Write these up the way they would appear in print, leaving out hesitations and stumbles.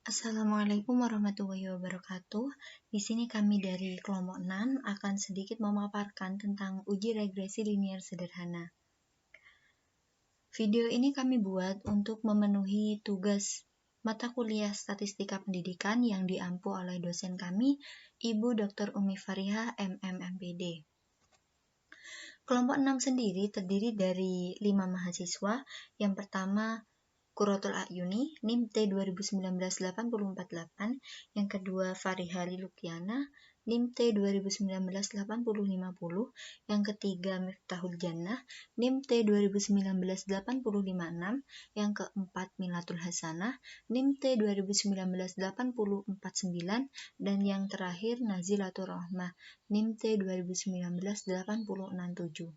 Assalamualaikum warahmatullahi wabarakatuh. Di sini kami dari kelompok 6 akan sedikit memaparkan tentang uji regresi linier sederhana. Video ini kami buat untuk memenuhi tugas mata kuliah Statistika Pendidikan yang diampu oleh dosen kami, Ibu Dr. Umi Farihah, MM, MPD. Kelompok 6 sendiri terdiri dari 5 mahasiswa. Yang pertama, Qurratul A'yuni, NIM T2019-848. Yang kedua, Farihari Lukiana, NIM T2019-8050. Yang ketiga, Miftahul Jannah, NIM T2019-8056. Yang keempat, Milatul Hasanah, NIM T2019-8049. Dan yang terakhir, Nazilatul Rahmah, NIM T2019-8067.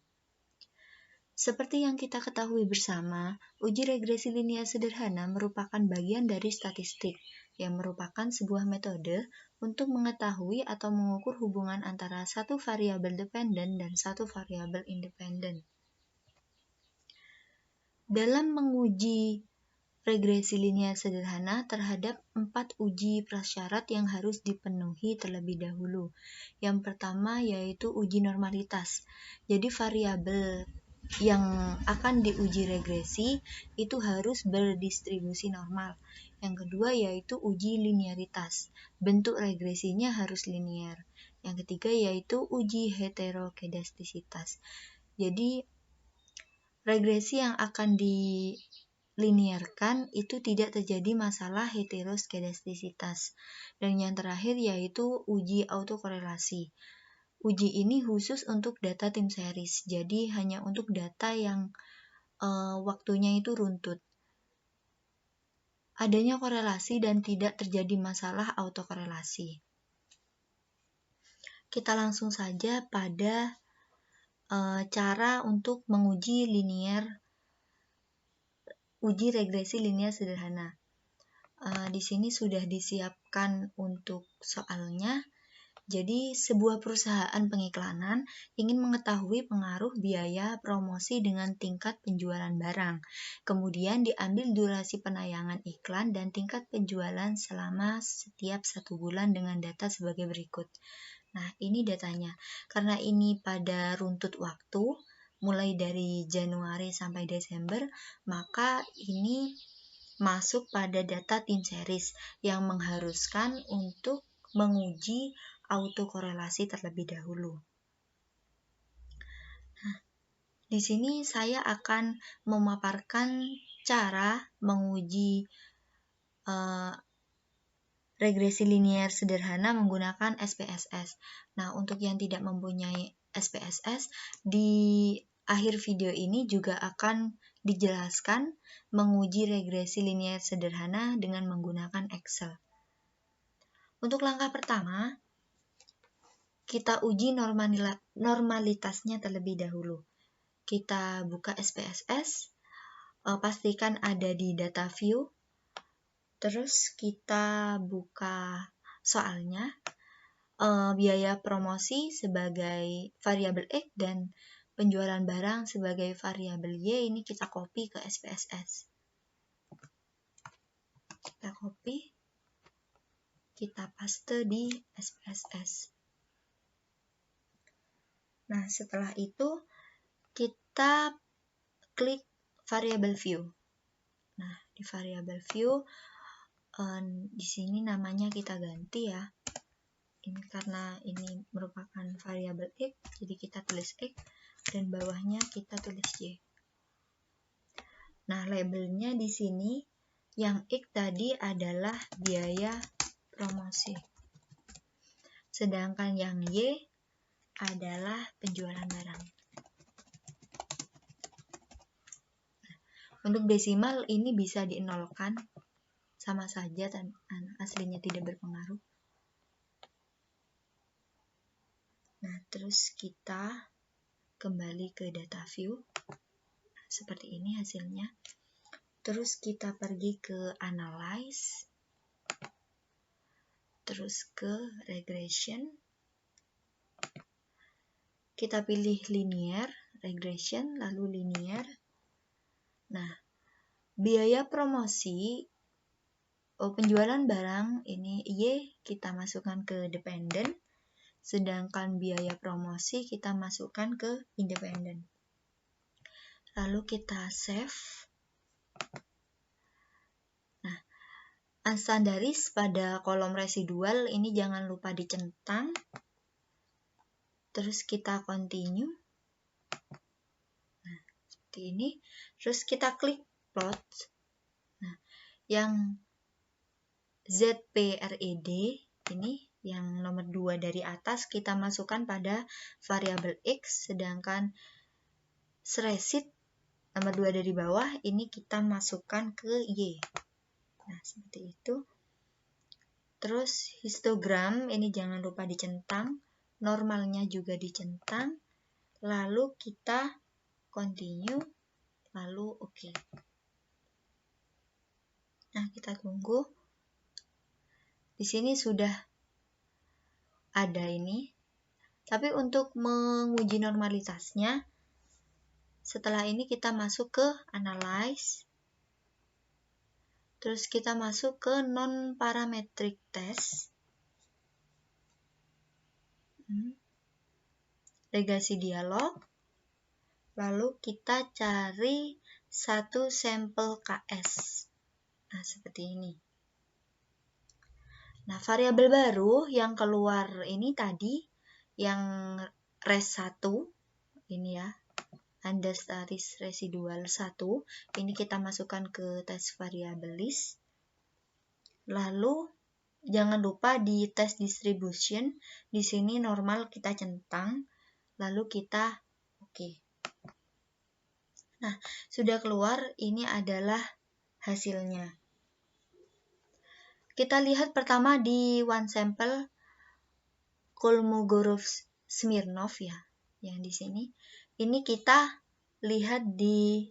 Seperti yang kita ketahui bersama, uji regresi linear sederhana merupakan bagian dari statistik, yang merupakan sebuah metode untuk mengetahui atau mengukur hubungan antara satu variabel dependen dan satu variabel independen. Dalam menguji regresi linear sederhana terhadap 4 uji prasyarat yang harus dipenuhi terlebih dahulu. Yang pertama yaitu uji normalitas. Jadi variabel yang akan diuji regresi itu harus berdistribusi normal. Yang kedua yaitu uji linearitas. Bentuk regresinya harus linear. Yang ketiga yaitu uji heterokedastisitas. Jadi regresi yang akan dilinearkan itu tidak terjadi masalah heteroskedastisitas. Dan yang terakhir yaitu uji autokorelasi. Uji ini khusus untuk data tim series, jadi hanya untuk data yang waktunya itu runtut. Adanya korelasi dan tidak terjadi masalah autokorelasi. Kita langsung saja pada cara untuk menguji uji regresi linear sederhana. Di sini sudah disiapkan untuk soalnya. Jadi, sebuah perusahaan pengiklanan ingin mengetahui pengaruh biaya promosi dengan tingkat penjualan barang. Kemudian diambil durasi penayangan iklan dan tingkat penjualan selama setiap 1 bulan dengan data sebagai berikut. Nah, ini datanya. Karena ini pada runtut waktu, mulai dari Januari sampai Desember, maka ini masuk pada data tim series yang mengharuskan untuk menguji autokorelasi terlebih dahulu. Nah, di sini saya akan memaparkan cara menguji regresi linear sederhana menggunakan SPSS. Nah, untuk yang tidak mempunyai SPSS, di akhir video ini juga akan dijelaskan menguji regresi linear sederhana dengan menggunakan Excel. Untuk langkah pertama, kita uji normalitasnya terlebih dahulu. Kita buka SPSS, pastikan ada di data view, terus kita buka soalnya, biaya promosi sebagai variabel X dan penjualan barang sebagai variabel Y, ini kita copy ke SPSS. Kita copy, kita paste di SPSS. Nah, setelah itu kita klik variable view. Nah, di variable view di sini namanya kita ganti ya. Ini karena ini merupakan variabel X, jadi kita tulis X dan bawahnya kita tulis Y. Nah, labelnya di sini yang X tadi adalah biaya promosi. Sedangkan yang Y adalah penjualan barang. Untuk desimal ini bisa dienolkan, sama saja dan aslinya tidak berpengaruh. Nah, terus kita kembali ke data view. Seperti ini hasilnya. Terus kita pergi ke analyze. Terus ke regression. Kita pilih linear, regression, lalu linear. Nah, biaya promosi penjualan barang ini Y kita masukkan ke dependent, sedangkan biaya promosi kita masukkan ke independent. Lalu kita save. Nah, unstandaris pada kolom residual ini jangan lupa dicentang. Terus kita continue. Nah, seperti ini. Terus kita klik plot. Nah, yang ZPRED ini yang nomor 2 dari atas kita masukkan pada variabel X, sedangkan spreadsheet nomor 2 dari bawah ini kita masukkan ke Y. Nah, seperti itu. Terus histogram ini jangan lupa dicentang, normalnya juga dicentang, lalu kita continue, lalu oke. Nah, kita tunggu. Di sini sudah ada ini. Tapi untuk menguji normalitasnya, setelah ini kita masuk ke analyze. Terus kita masuk ke non-parametric test. Legasi dialog. Lalu kita cari satu sampel KS. Nah, seperti ini. Nah, variabel baru yang keluar ini tadi, yang res 1, ini ya, unstandaris residual 1, ini kita masukkan ke test variable list. Lalu, jangan lupa di test distribution, di sini normal kita centang, lalu kita oke. Nah, sudah keluar, ini adalah hasilnya. Kita lihat pertama di one sample Kolmogorov-Smirnov ya, yang di sini. Ini kita lihat di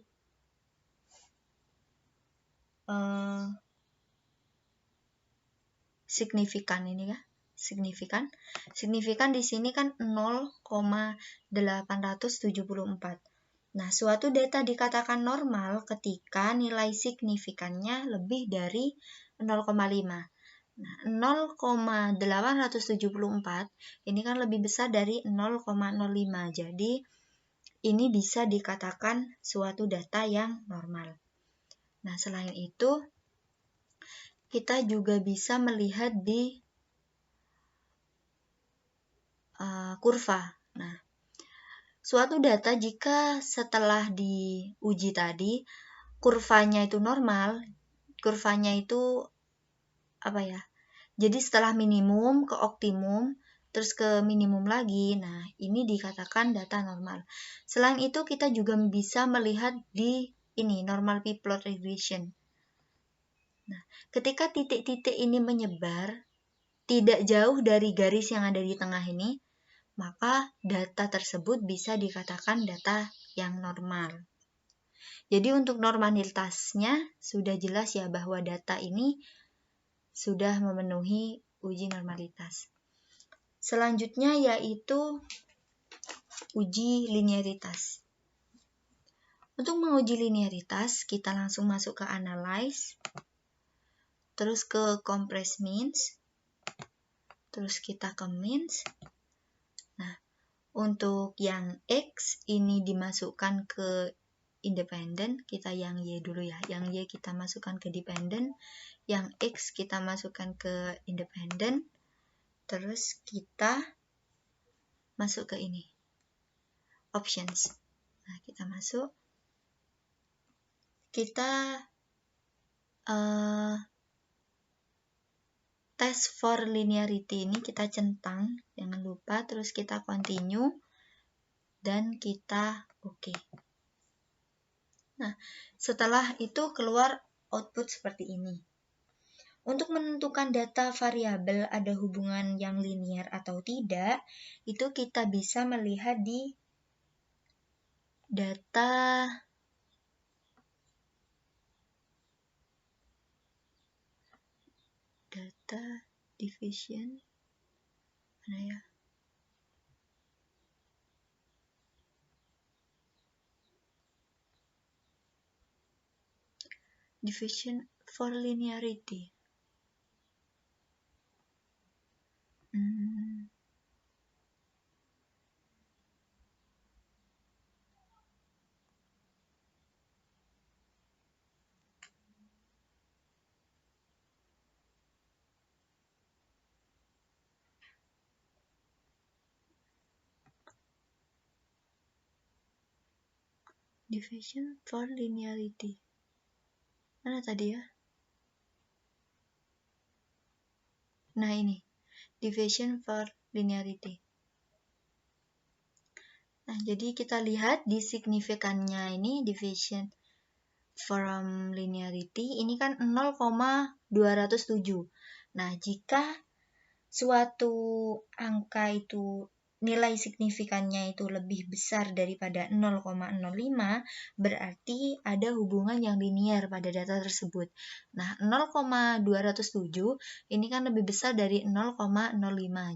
signifikan ini ya, signifikan di sini kan 0,874. Nah, suatu data dikatakan normal ketika nilai signifikannya lebih dari 0,5. Nah, 0,874 ini kan lebih besar dari 0,05. Jadi, ini bisa dikatakan suatu data yang normal. Nah, selain itu, kita juga bisa melihat di kurva. Nah, suatu data jika setelah diuji tadi, kurvanya itu normal, kurvanya itu apa ya? Jadi setelah minimum ke optimum, terus ke minimum lagi. Nah, ini dikatakan data normal. Selain itu, kita juga bisa melihat di ini, normal p-plot regression. Nah, ketika titik-titik ini menyebar, tidak jauh dari garis yang ada di tengah ini, maka data tersebut bisa dikatakan data yang normal. Jadi untuk normalitasnya sudah jelas ya bahwa data ini sudah memenuhi uji normalitas. Selanjutnya yaitu uji linearitas. Untuk menguji linearitas, kita langsung masuk ke analyze, terus ke compress means, terus kita ke means. Nah, untuk yang X ini dimasukkan ke independent, kita yang Y dulu ya. Yang Y kita masukkan ke dependent, yang X kita masukkan ke independent, terus kita masuk ke ini, options. Nah, kita masuk, kita test for linearity ini kita centang, jangan lupa, terus kita continue, dan kita oke. Nah, setelah itu keluar output seperti ini. Untuk menentukan data variabel ada hubungan yang linear atau tidak, itu kita bisa melihat di data division, mana ya? Division for linearity. Division for linearity. Mana tadi ya? Nah ini, division for linearity. Nah, jadi kita lihat di signifikannya ini division from linearity ini kan 0,207. Nah, jika suatu angka itu nilai signifikannya itu lebih besar daripada 0,05, berarti ada hubungan yang linier pada data tersebut. Nah, 0,207 ini kan lebih besar dari 0,05.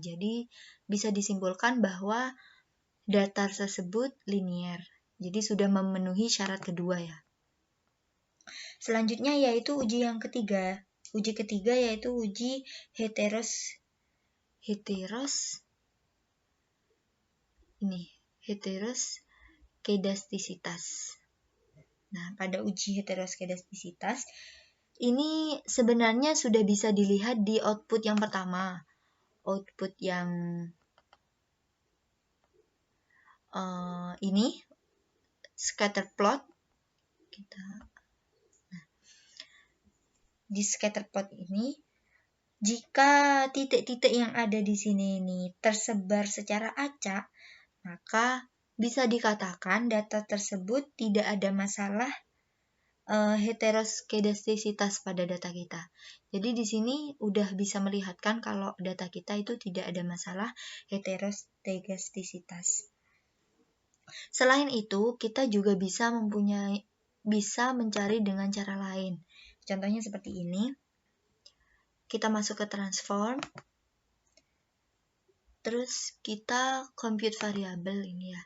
Jadi, bisa disimpulkan bahwa data tersebut linier. Jadi, sudah memenuhi syarat kedua ya. Selanjutnya yaitu uji yang ketiga. Uji ketiga yaitu uji heteroskedastisitas. Nah, pada uji heteroskedastisitas ini sebenarnya sudah bisa dilihat di output yang pertama. Output yang ini scatter plot. Di scatter plot ini, jika titik-titik yang ada di sini ini tersebar secara acak, maka bisa dikatakan data tersebut tidak ada masalah heteroskedastisitas pada data kita. Jadi di sini udah bisa melihatkan kalau data kita itu tidak ada masalah heteroskedastisitas. Selain itu, kita juga bisa mencari dengan cara lain. Contohnya seperti ini. Kita masuk ke transform, terus kita compute variable ini ya.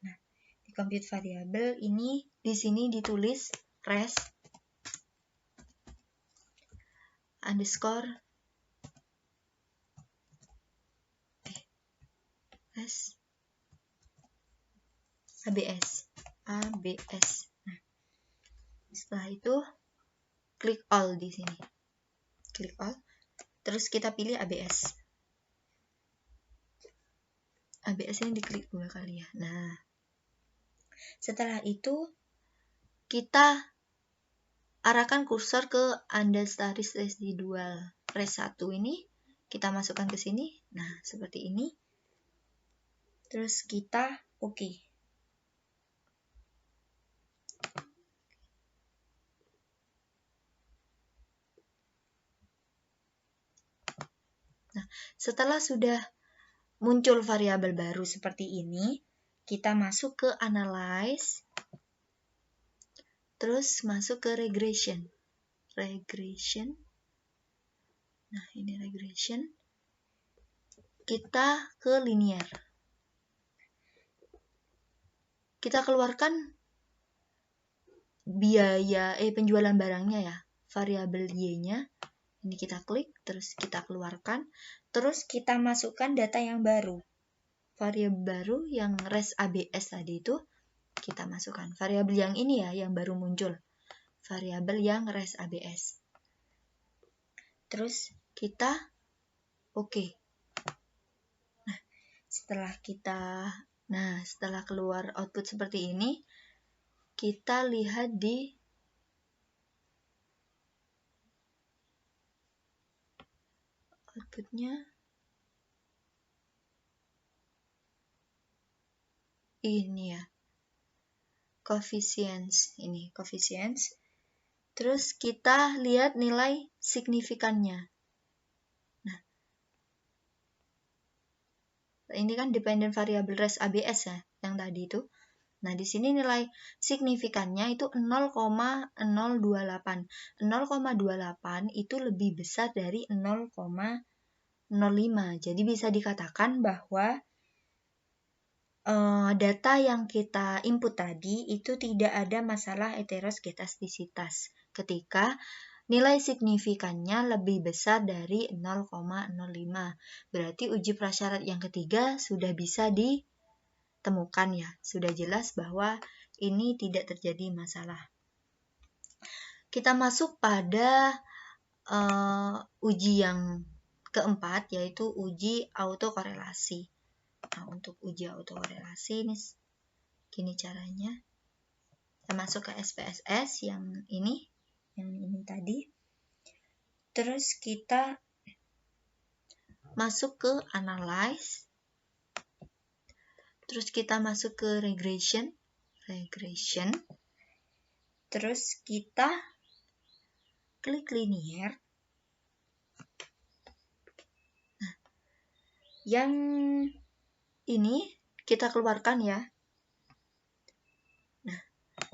Nah, di compute variable ini di sini ditulis res underscore ABS. Nah, setelah itu klik all di sini. Klik all. Terus kita pilih ABS. ABS ini diklik 2 kali ya. Nah, setelah itu kita arahkan kursor ke undistudied residual. Res 1 ini kita masukkan ke sini. Nah, seperti ini. Terus kita oke. Nah, setelah sudah muncul variabel baru seperti ini, kita masuk ke analyze, terus masuk ke regression. Nah, ini regression. Kita ke linear. Kita keluarkan biaya penjualan barangnya ya, variabel Y-nya. Ini kita klik, terus kita keluarkan, terus kita masukkan data yang baru. Variabel baru yang res ABS tadi itu kita masukkan. Variabel yang ini ya, yang baru muncul. Variabel yang res ABS. Terus kita oke. Nah, setelah keluar output seperti ini, kita lihat di outputnya ini ya, coefficients ini, coefficients. Terus kita lihat nilai signifikannya. Nah, ini kan dependent variable res ABS ya, yang tadi itu. Nah, di sini nilai signifikannya itu 0,028. 0,28 itu lebih besar dari 0,05. Jadi bisa dikatakan bahwa data yang kita input tadi itu tidak ada masalah heteroskedastisitas ketika nilai signifikannya lebih besar dari 0,05. Berarti uji prasyarat yang ketiga sudah bisa ditemukan ya. Sudah jelas bahwa ini tidak terjadi masalah. Kita masuk pada uji yang keempat, yaitu uji autokorelasi. Nah, untuk uji autokorelasi ini gini caranya. Kita masuk ke SPSS yang ini tadi. Terus kita masuk ke analyze. Terus kita masuk ke regression. Terus kita klik linear. Nah, yang ini kita keluarkan ya.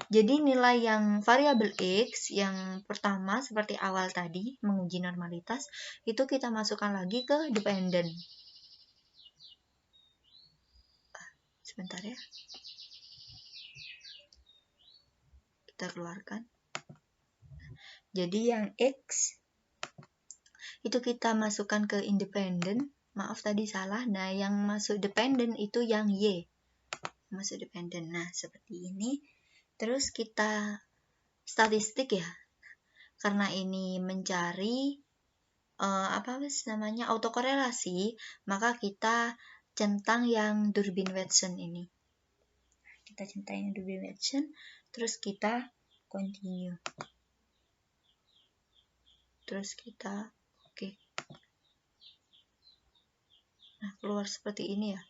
Jadi nilai yang variabel X yang pertama seperti awal tadi menguji normalitas itu kita masukkan lagi ke dependent. Sebentar ya. Kita keluarkan. Jadi yang X itu kita masukkan ke independent. Maaf tadi salah. Nah, yang masuk dependent itu yang Y. Masuk dependent. Nah, seperti ini. Terus kita statistik ya, karena ini mencari autokorelasi, maka kita centang yang Durbin-Watson ini. Kita centang yang Durbin-Watson, terus kita continue. Terus kita oke. Nah, keluar seperti ini ya.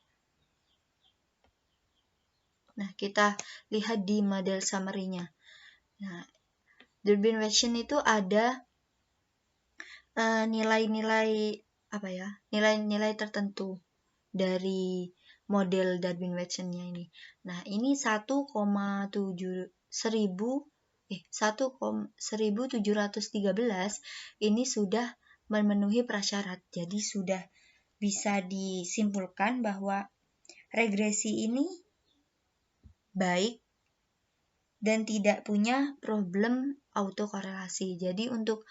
Nah, kita lihat di model summary-nya. Nah, Durbin-Watson itu ada nilai-nilai tertentu dari model Durbin-Watson-nya ini. Nah, ini 1713 ini sudah memenuhi prasyarat. Jadi sudah bisa disimpulkan bahwa regresi ini baik dan tidak punya problem autokorelasi. Jadi untuk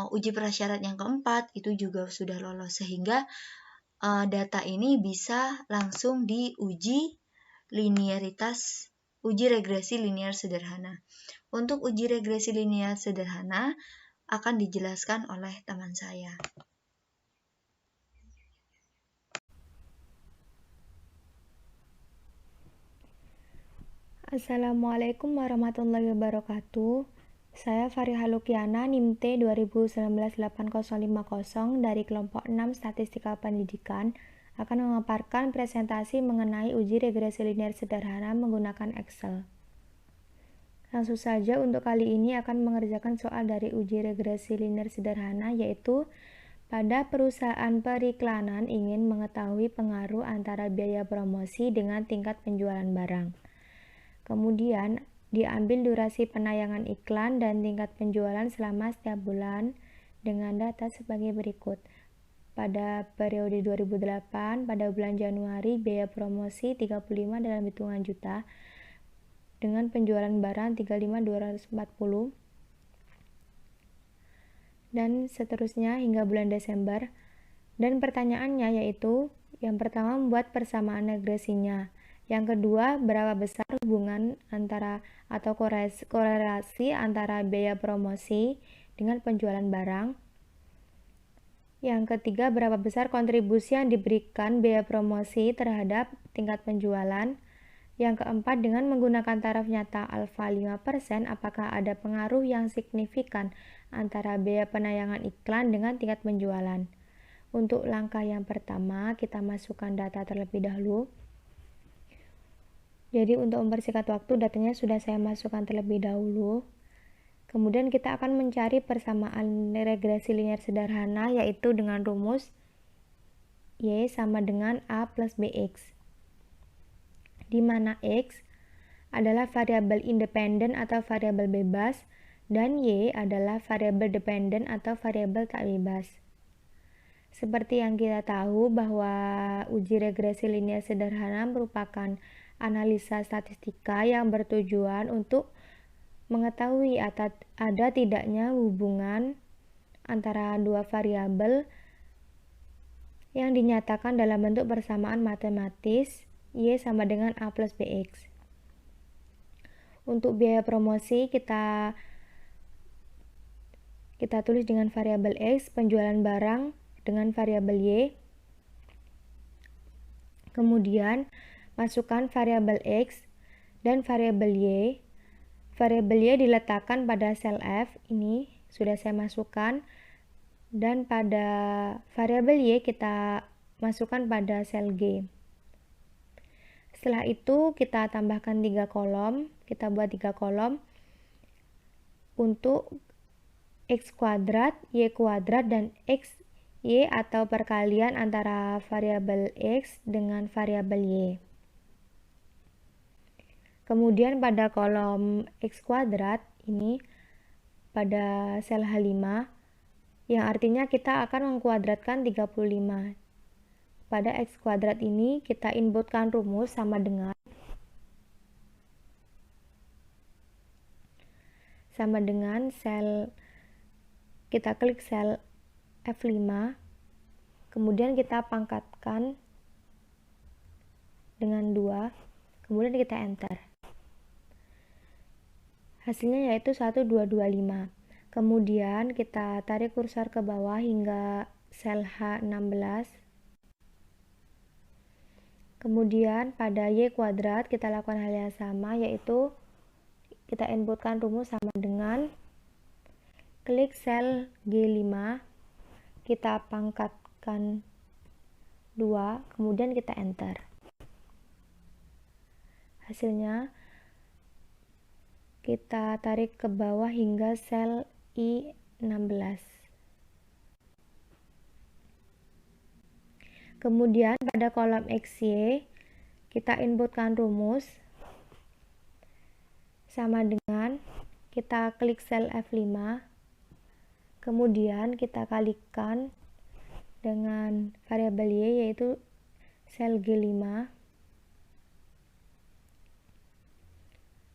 uji prasyarat yang keempat itu juga sudah lolos, sehingga data ini bisa langsung diuji linearitas, uji regresi linear sederhana. Untuk uji regresi linear sederhana akan dijelaskan oleh teman saya. Assalamualaikum warahmatullahi wabarakatuh. Saya Fariha Lukiana, NIM T 2019-80550 dari kelompok 6 Statistika Pendidikan akan memaparkan presentasi mengenai uji regresi linear sederhana menggunakan Excel. Langsung saja untuk kali ini akan mengerjakan soal dari uji regresi linear sederhana, yaitu pada perusahaan periklanan ingin mengetahui pengaruh antara biaya promosi dengan tingkat penjualan barang. Kemudian, diambil durasi penayangan iklan dan tingkat penjualan selama setiap bulan dengan data sebagai berikut. Pada periode 2008, pada bulan Januari, biaya promosi 35 dalam hitungan juta dengan penjualan barang 35.240 dan seterusnya hingga bulan Desember. Dan pertanyaannya yaitu, yang pertama membuat persamaan regresinya. Yang kedua, berapa besar hubungan antara atau korelasi antara biaya promosi dengan penjualan barang. Yang ketiga, berapa besar kontribusi yang diberikan biaya promosi terhadap tingkat penjualan. Yang keempat, dengan menggunakan taraf nyata alfa 5%, apakah ada pengaruh yang signifikan antara biaya penayangan iklan dengan tingkat penjualan. Untuk langkah yang pertama, kita masukkan data terlebih dahulu. Jadi untuk mempersingkat waktu, datanya sudah saya masukkan terlebih dahulu. Kemudian kita akan mencari persamaan regresi linear sederhana, yaitu dengan rumus Y sama dengan A plus BX, di mana X adalah variabel independen atau variabel bebas, dan Y adalah variabel dependen atau variabel tak bebas. Seperti yang kita tahu bahwa uji regresi linear sederhana merupakan analisa statistika yang bertujuan untuk mengetahui ada tidaknya hubungan antara dua variabel yang dinyatakan dalam bentuk persamaan matematis Y sama dengan A plus BX. Untuk biaya promosi kita tulis dengan variabel X, penjualan barang dengan variabel Y. Kemudian masukkan variabel X dan variabel Y. Variabel Y diletakkan pada sel F, ini sudah saya masukkan, dan pada variabel Y kita masukkan pada sel G. Setelah itu kita tambahkan 3 kolom, kita buat 3 kolom untuk X kuadrat, Y kuadrat, dan X, Y atau perkalian antara variabel X dengan variabel Y. Kemudian pada kolom X kuadrat ini pada sel H5 yang artinya kita akan mengkuadratkan 35. Pada X kuadrat ini kita inputkan rumus sama dengan sel, kita klik sel F5, kemudian kita pangkatkan dengan 2, kemudian kita enter. Hasilnya yaitu 1225. Kemudian kita tarik kursor ke bawah hingga sel H16. Kemudian pada Y kuadrat kita lakukan hal yang sama, yaitu kita inputkan rumus sama dengan klik sel G5, kita pangkatkan 2, kemudian kita enter. Hasilnya kita tarik ke bawah hingga sel I16. Kemudian pada kolom XY kita inputkan rumus sama dengan kita klik sel F5, kemudian kita kalikan dengan variabel Y yaitu sel G5,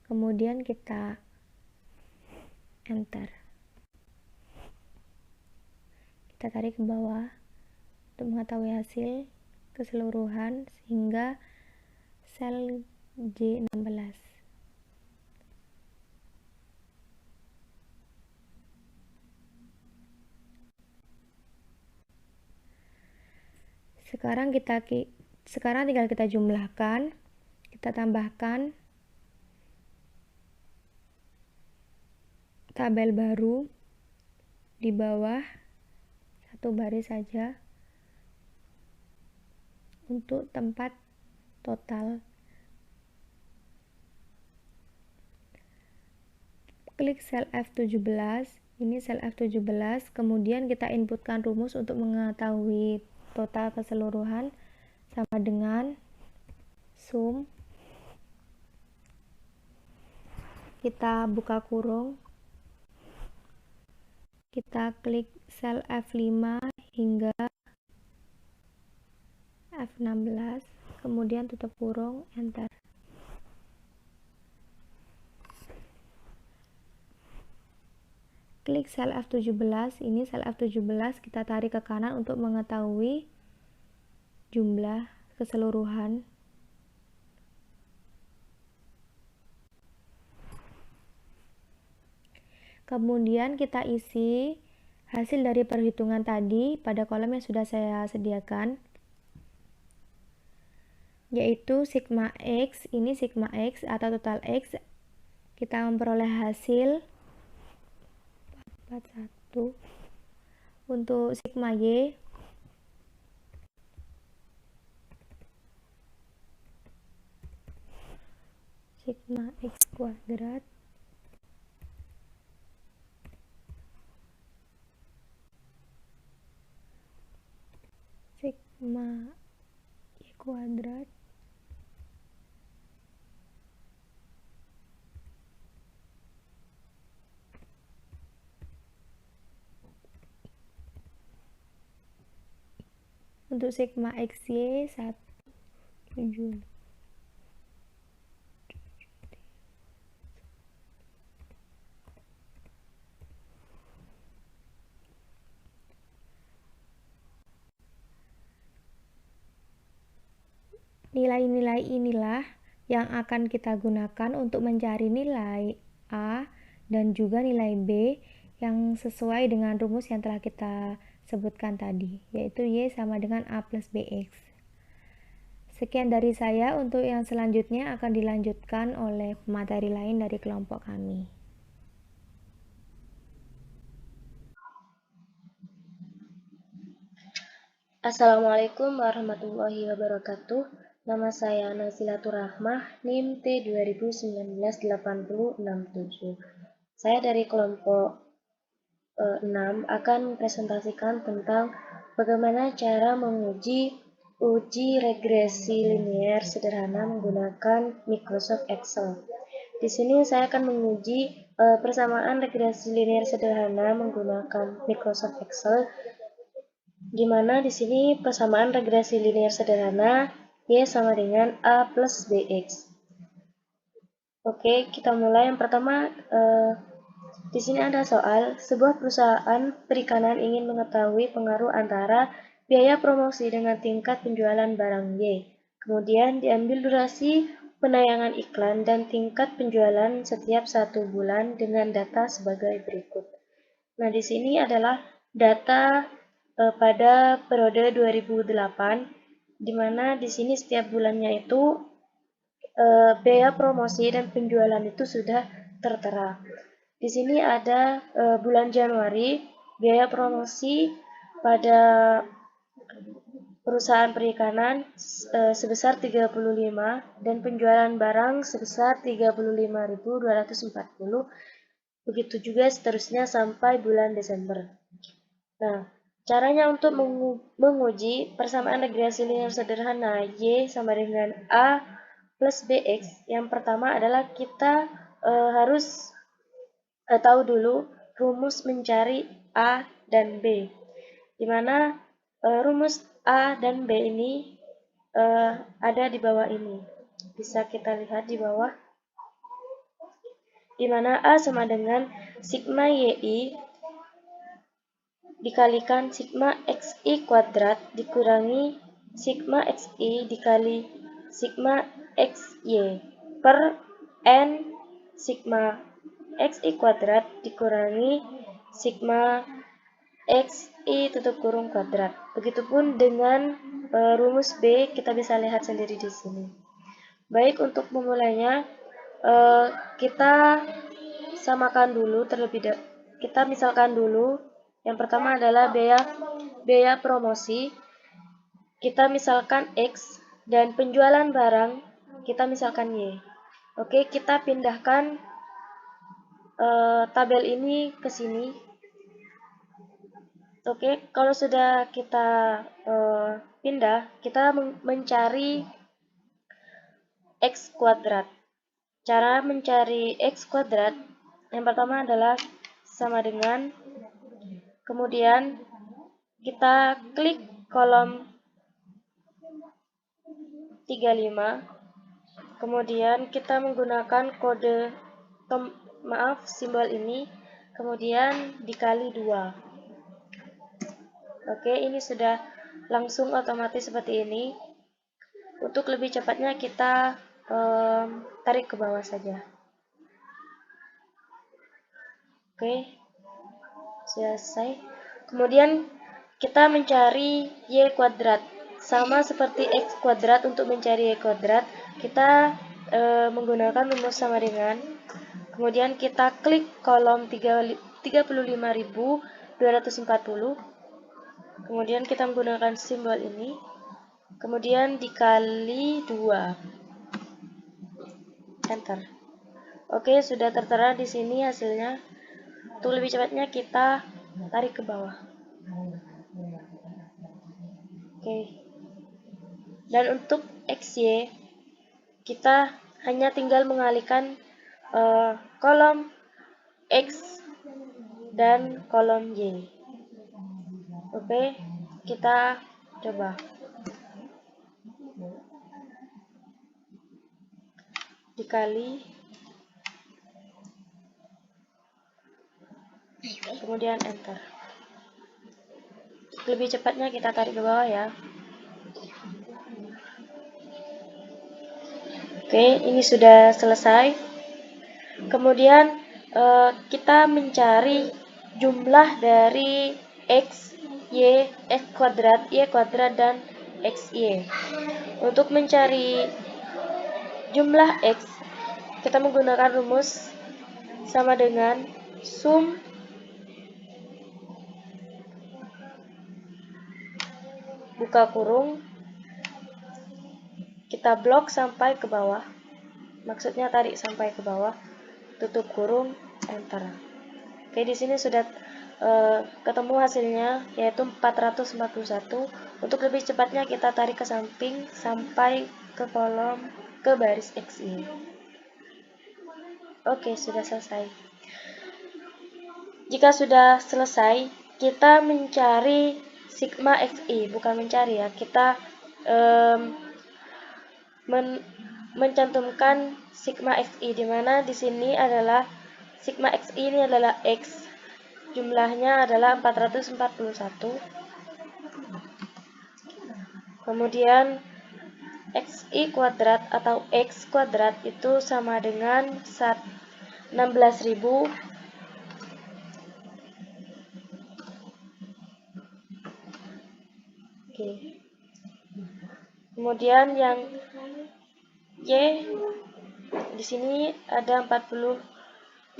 kemudian kita enter. Kita tarik ke bawah untuk mengetahui hasil keseluruhan sehingga sel J16. Sekarang tinggal kita jumlahkan, kita tambahkan tabel baru di bawah, satu baris saja untuk tempat total. Klik sel F17, ini sel F17, kemudian kita inputkan rumus untuk mengetahui total keseluruhan sama dengan sum, kita buka kurung, kita klik sel F5 hingga F16, kemudian tutup kurung, enter. Klik sel F17, ini sel F17 kita tarik ke kanan untuk mengetahui jumlah keseluruhan. Kemudian kita isi hasil dari perhitungan tadi pada kolom yang sudah saya sediakan, yaitu sigma X, ini sigma X atau total X, kita memperoleh hasil 41. Untuk sigma Y sigma X kuadrat sigma Y kuadrat untuk sigma XY 1,7. Nilai-nilai inilah yang akan kita gunakan untuk mencari nilai A dan juga nilai B yang sesuai dengan rumus yang telah kita sebutkan tadi, yaitu Y sama dengan A plus BX. Sekian dari saya, untuk yang selanjutnya akan dilanjutkan oleh materi lain dari kelompok kami. Assalamualaikum warahmatullahi wabarakatuh. Nama saya Nazilatur Rahmah, NIM T 2019-8067. Saya dari kelompok 6 akan mempresentasikan tentang bagaimana cara menguji uji regresi linier sederhana menggunakan Microsoft Excel. Di sini saya akan menguji persamaan regresi linier sederhana menggunakan Microsoft Excel, di mana di sini persamaan regresi linier sederhana Y sama dengan A plus BX. Oke, kita mulai. Yang pertama, di sini ada soal, sebuah perusahaan perikanan ingin mengetahui pengaruh antara biaya promosi dengan tingkat penjualan barang Y. Kemudian diambil durasi penayangan iklan dan tingkat penjualan setiap 1 bulan dengan data sebagai berikut. Nah, di sini adalah data pada periode 2008, di mana di sini setiap bulannya itu biaya promosi dan penjualan itu sudah tertera. Di sini ada bulan Januari, biaya promosi pada perusahaan perikanan sebesar 35 dan penjualan barang sebesar 35.240. Begitu juga seterusnya sampai bulan Desember. Nah, caranya untuk menguji persamaan regresi linier sederhana Y sama dengan A plus BX, yang pertama adalah kita harus tahu dulu rumus mencari A dan B, di mana rumus A dan B ini ada di bawah ini. Bisa kita lihat di bawah, di mana A sama dengan sigma YI dikalikan sigma XI kuadrat dikurangi sigma XI dikali sigma XY per N sigma XI kuadrat dikurangi sigma XI tutup kurung kuadrat. Begitupun dengan rumus B, kita bisa lihat sendiri di sini. Baik, untuk memulainya kita samakan dulu kita misalkan dulu. Yang pertama adalah biaya promosi, kita misalkan X, dan penjualan barang kita misalkan Y. Oke, kita pindahkan tabel ini ke sini. Oke, kalau sudah kita pindah, kita mencari X kuadrat. Cara mencari X kuadrat yang pertama adalah sama dengan, kemudian kita klik kolom 35, kemudian kita menggunakan kode simbol ini, kemudian dikali 2. Oke, ini sudah langsung otomatis seperti ini. Untuk lebih cepatnya kita tarik ke bawah saja. Oke, selesai. Kemudian kita mencari Y kuadrat. Sama seperti X kuadrat, untuk mencari Y kuadrat, kita menggunakan rumus sama dengan, kemudian kita klik kolom 35.240, kemudian kita menggunakan simbol ini, kemudian dikali 2. Enter. Oke, sudah tertera di sini hasilnya. Untuk lebih cepatnya kita tarik ke bawah. Oke. Dan untuk XY, kita hanya tinggal mengalihkan kolom X dan kolom Y. Oke, kita coba. Dikali, kemudian enter. Lebih cepatnya kita tarik ke bawah ya. Oke, ini sudah selesai. Kemudian kita mencari jumlah dari x, y, x kuadrat, y kuadrat, dan xy. Untuk mencari jumlah x, kita menggunakan rumus sama dengan sum buka kurung, kita blok sampai ke bawah, maksudnya tarik sampai ke bawah, tutup kurung, enter. Oke, di sini sudah ketemu hasilnya, yaitu 441. Untuk lebih cepatnya kita tarik ke samping sampai ke kolom, ke baris xy. Oke, sudah selesai. Jika sudah selesai, kita mencari sigma xi, bukan mencari ya, kita mencantumkan sigma xi, di mana di sini adalah sigma xi ini adalah x, jumlahnya adalah 441. Kemudian xi kuadrat atau x kuadrat itu sama dengan 16.000 Oke. Kemudian yang y di sini ada 471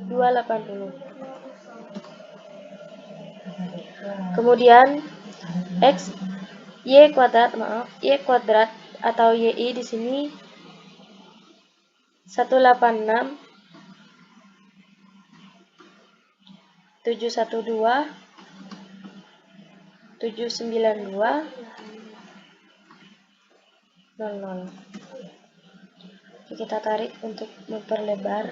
280. Kemudian y kuadrat atau yi di sini 186 712 792 00. Oke, kita tarik untuk memperlebar.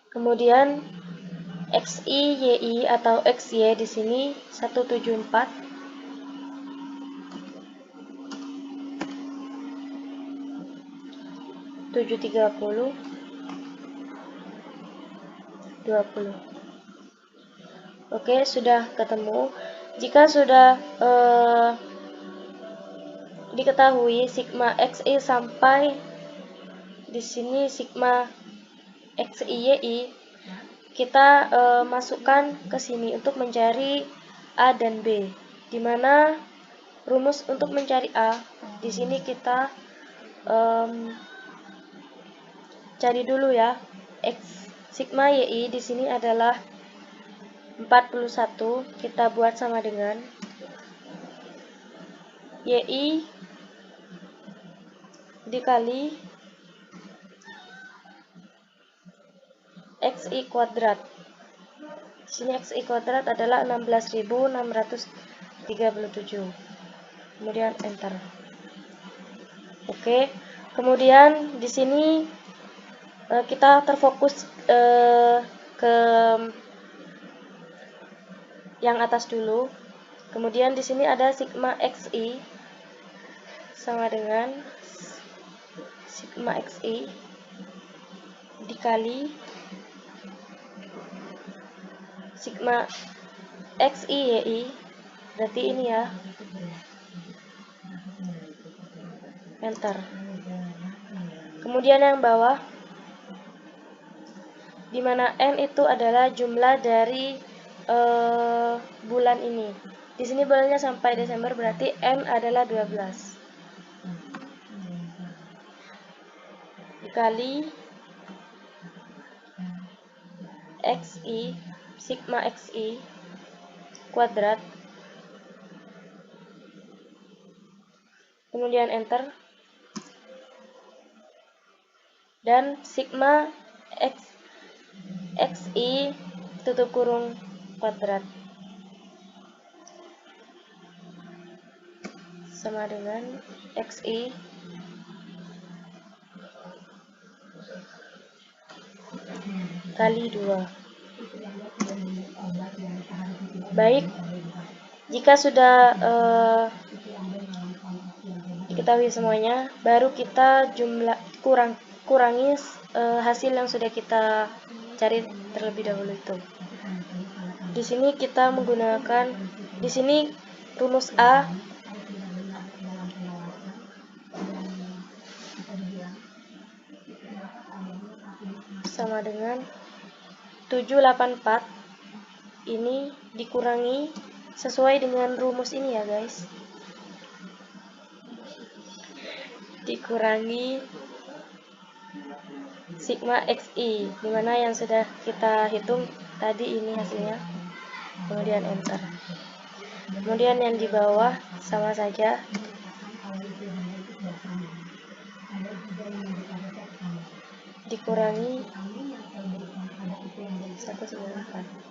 Kemudian xi, yi atau xy di sini 174 730 20. Oke, sudah ketemu. Jika sudah diketahui sigma xi sampai di sini sigma xi, kita masukkan ke sini untuk mencari a dan b, di mana rumus untuk mencari a di sini kita cari dulu ya. Sigma yi di sini adalah 41, kita buat sama dengan yi dikali xi kuadrat. Di sini xi kuadrat adalah 16.637. Kemudian enter. Oke. Kemudian di sini kita terfokus ke yang atas dulu. Kemudian di sini ada sigma xi sama dengan sigma xi dikali sigma xi yi, berarti ini ya, enter. Kemudian yang bawah, di mana n itu adalah jumlah dari bulan ini. Di sini bulannya sampai Desember, berarti n adalah 12. Dikali xi, sigma xi kuadrat, kemudian enter, dan sigma xi tutup kurung kuadrat sama dengan xi kali 2. Baik, jika sudah diketahui semuanya, baru kita kurangi hasil yang sudah kita cari terlebih dahulu itu. Di sini kita menggunakan, di sini rumus A sama dengan 784. Ini dikurangi sesuai dengan rumus ini ya guys. Dikurangi sigma xi, dimana yang sudah kita hitung tadi ini hasilnya. Kemudian enter. Kemudian yang di bawah sama saja. Dikurangi 198.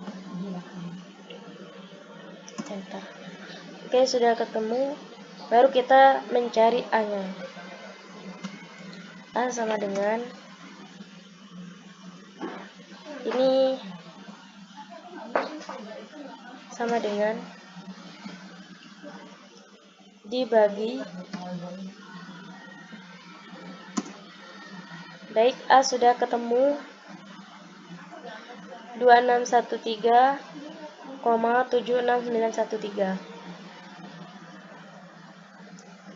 Enter. Oke, sudah ketemu. Baru kita mencari A-nya. A sama dengan ini sama dengan dibagi, baik, A sudah ketemu 2613,76913.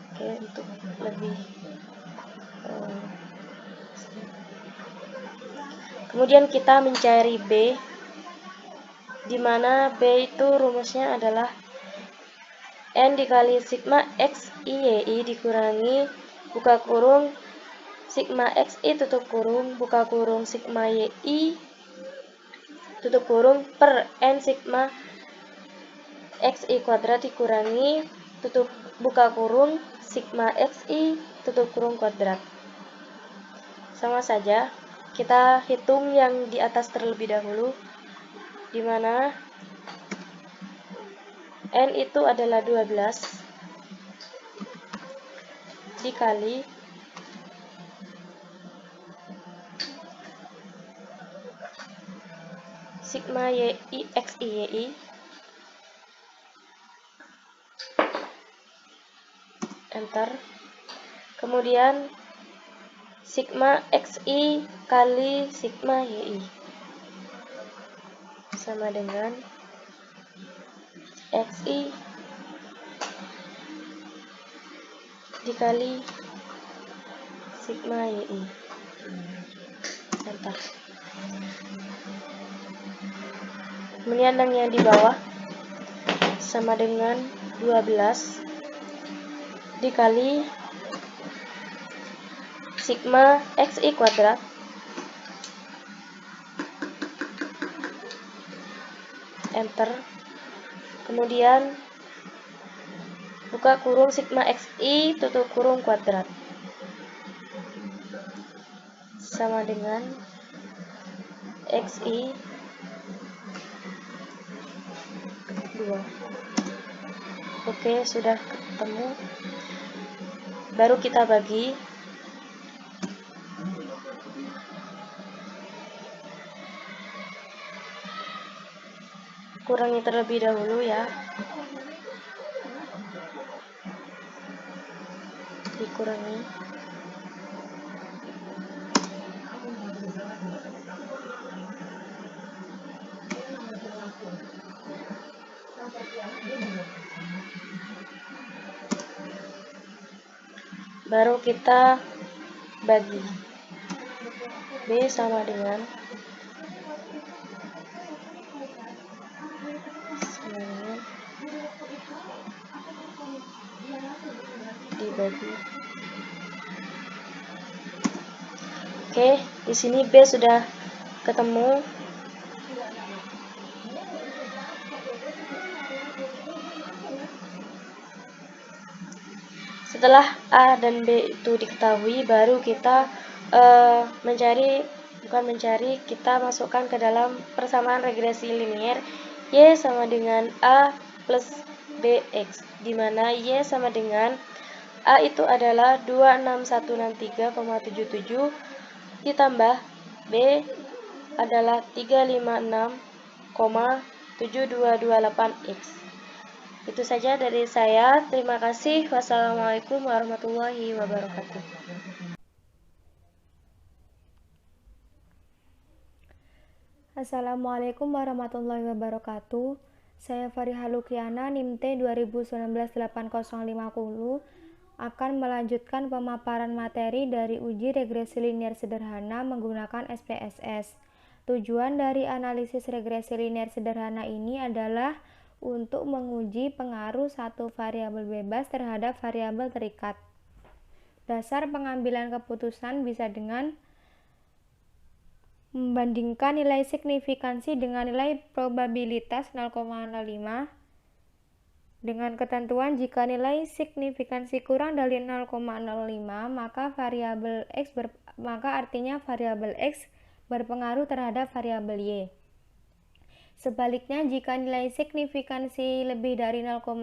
Oke, untuk lebih kemudian kita mencari B, di mana B itu rumusnya adalah N dikali sigma X I dikurangi buka kurung sigma XI tutup kurung buka kurung sigma YI tutup kurung per N sigma XI kuadrat dikurangi tutup buka kurung sigma XI tutup kurung kuadrat. Sama saja, kita hitung yang di atas terlebih dahulu, di mana N itu adalah 12 dikali sigma YI XI YI enter. Kemudian sigma XI kali sigma YI sama dengan XI dikali sigma YI enter. Kemudian yang di bawah sama dengan 12 dikali sigma XI kuadrat enter. Kemudian buka kurung sigma XI tutup kurung kuadrat sama dengan XI 2. Oke, sudah ketemu. Baru kita bagi. Kurangi terlebih dahulu ya. Dikurangi. Baru kita bagi. B sama dengan dibagi. Oke, di sini B sudah ketemu. Setelah A dan B itu diketahui, baru kita kita masukkan ke dalam persamaan regresi linier Y sama dengan A plus BX, di mana Y sama dengan A itu adalah 26163,77 ditambah B adalah 356,7228X. Itu saja dari saya. Terima kasih. Wassalamualaikum warahmatullahi wabarakatuh. Assalamualaikum warahmatullahi wabarakatuh. Saya Fariha Lukiana, NIM T 2019-80550, akan melanjutkan pemaparan materi dari uji regresi linear sederhana menggunakan SPSS. Tujuan dari analisis regresi linear sederhana ini adalah untuk menguji pengaruh satu variabel bebas terhadap variabel terikat. Dasar pengambilan keputusan bisa dengan membandingkan nilai signifikansi dengan nilai probabilitas 0,05 dengan ketentuan jika nilai signifikansi kurang dari 0,05 maka artinya variabel X berpengaruh terhadap variabel Y. Sebaliknya, jika nilai signifikansi lebih dari 0,05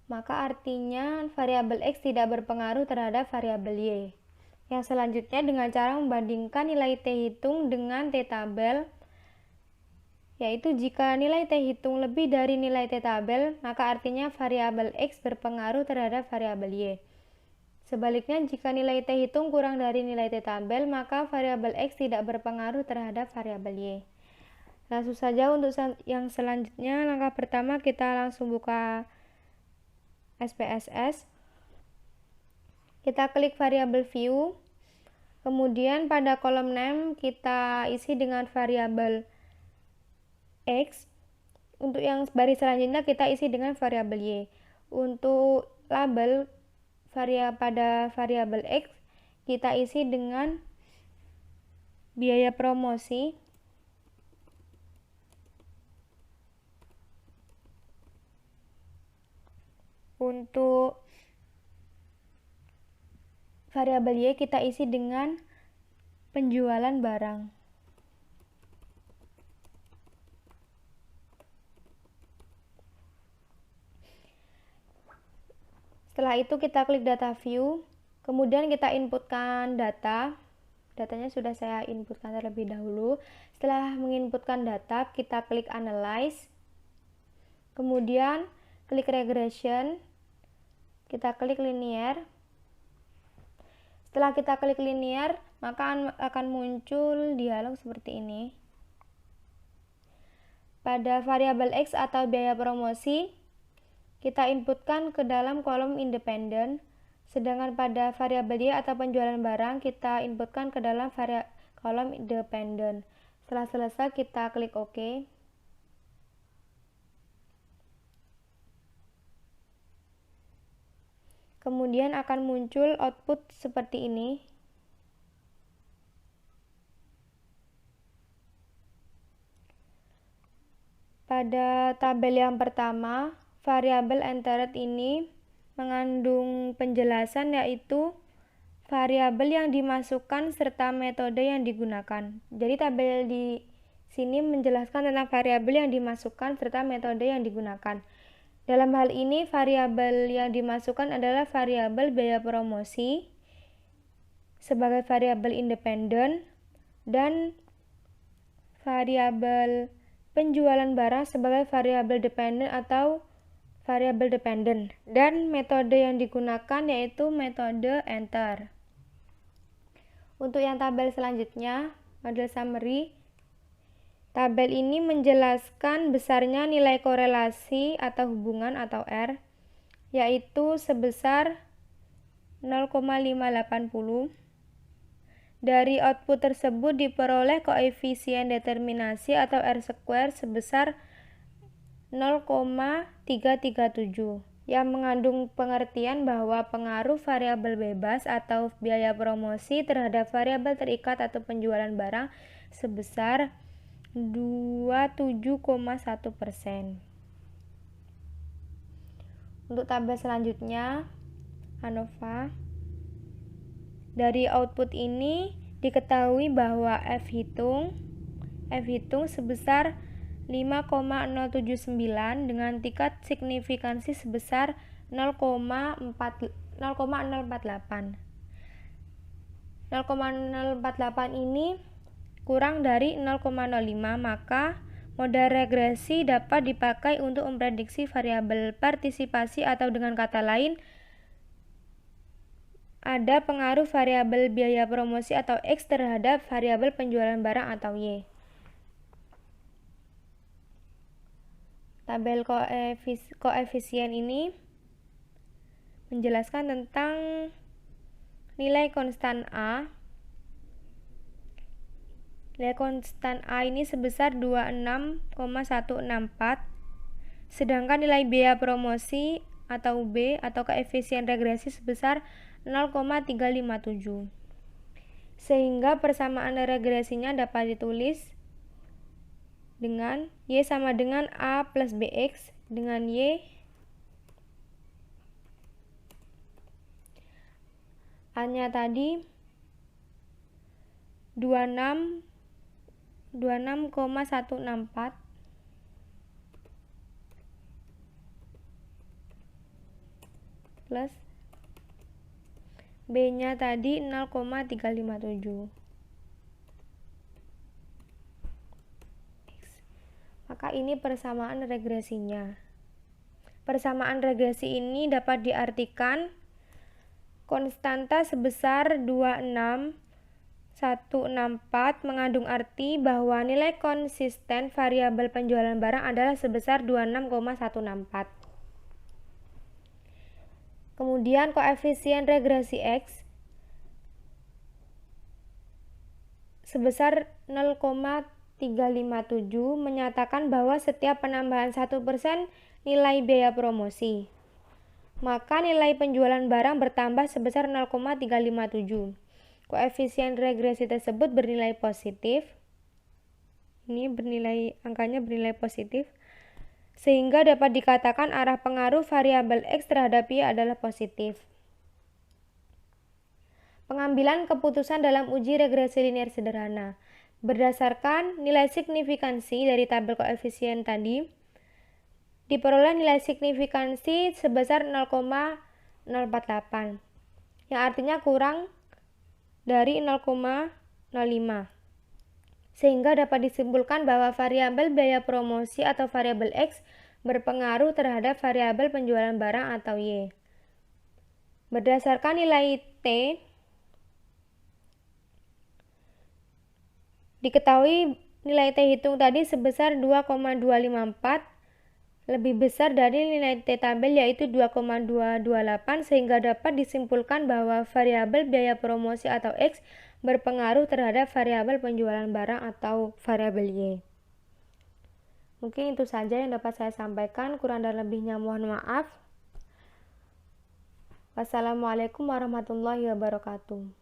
maka artinya variabel X tidak berpengaruh terhadap variabel Y. Yang selanjutnya dengan cara membandingkan nilai T hitung dengan T tabel, yaitu jika nilai T hitung lebih dari nilai T tabel, maka artinya variabel X berpengaruh terhadap variabel Y. Sebaliknya, jika nilai T hitung kurang dari nilai T tabel, maka variabel X tidak berpengaruh terhadap variabel Y. Langsung saja untuk yang selanjutnya, langkah pertama kita langsung buka SPSS. Kita klik variabel view. Kemudian pada kolom name kita isi dengan variabel X. Untuk yang baris selanjutnya kita isi dengan variabel Y. Untuk label pada variabel X kita isi dengan biaya promosi. Untuk variabel Y kita isi dengan penjualan barang. Setelah itu kita klik data view, kemudian kita inputkan data. Datanya sudah saya inputkan terlebih dahulu. Setelah menginputkan data, kita klik analyze. Kemudian klik regression. Kita klik linear. Setelah kita klik linear, maka akan muncul dialog seperti ini. Pada variabel X atau biaya promosi, kita inputkan ke dalam kolom independen, sedangkan pada variabel Y atau penjualan barang, kita inputkan ke dalam kolom independen. Setelah selesai, kita klik OK. Kemudian akan muncul output seperti ini. Pada tabel yang pertama, variabel entered ini mengandung penjelasan yaitu variabel yang dimasukkan serta metode yang digunakan. Jadi tabel di sini menjelaskan tentang variabel yang dimasukkan serta metode yang digunakan. Dalam hal ini, variabel yang dimasukkan adalah variabel biaya promosi sebagai variabel independen dan variabel penjualan barang sebagai variabel dependen atau variabel dependen. Dan metode yang digunakan yaitu metode enter. Untuk yang tabel selanjutnya, model summary. Tabel ini menjelaskan besarnya nilai korelasi atau hubungan atau R, yaitu sebesar 0,580. Dari output tersebut diperoleh koefisien determinasi atau R² sebesar 0,337, yang mengandung pengertian bahwa pengaruh variabel bebas atau biaya promosi terhadap variabel terikat atau penjualan barang sebesar 27,1%. Untuk tabel selanjutnya, ANOVA. Dari output ini diketahui bahwa F hitung sebesar 5,079 dengan tingkat signifikansi sebesar 0,048. 0,048 ini kurang dari 0,05, maka model regresi dapat dipakai untuk memprediksi variabel partisipasi atau dengan kata lain ada pengaruh variabel biaya promosi atau X terhadap variabel penjualan barang atau Y. Tabel koefisien ini menjelaskan tentang nilai konstan A. Nilai konstan A ini sebesar 26,164, sedangkan nilai biaya promosi atau B atau koefisien regresi sebesar 0,357. Sehingga persamaan regresinya dapat ditulis dengan Y sama dengan A plus BX dengan Y A-nya tadi 26,164 plus B-nya tadi 0,357. Maka ini persamaan regresinya. Persamaan regresi ini dapat diartikan konstanta sebesar 26,164 mengandung arti bahwa nilai konsisten variabel penjualan barang adalah sebesar 26,164. Kemudian koefisien regresi X sebesar 0,357 menyatakan bahwa setiap penambahan 1% nilai biaya promosi, maka nilai penjualan barang bertambah sebesar 0,357. Koefisien regresi tersebut bernilai positif. Ini angkanya bernilai positif, sehingga dapat dikatakan arah pengaruh variabel X terhadap Y adalah positif. Pengambilan keputusan dalam uji regresi linear sederhana. Berdasarkan nilai signifikansi dari tabel koefisien tadi, diperoleh nilai signifikansi sebesar 0,048, yang artinya kurang dari 0,05. Sehingga dapat disimpulkan bahwa variabel biaya promosi atau variabel X berpengaruh terhadap variabel penjualan barang atau Y. Berdasarkan nilai T, diketahui nilai T hitung tadi sebesar 2,254, lebih besar dari nilai T tabel yaitu 2,228, sehingga dapat disimpulkan bahwa variabel biaya promosi atau X berpengaruh terhadap variabel penjualan barang atau variabel Y. Mungkin itu saja yang dapat saya sampaikan, kurang dan lebihnya mohon maaf. Wassalamualaikum warahmatullahi wabarakatuh.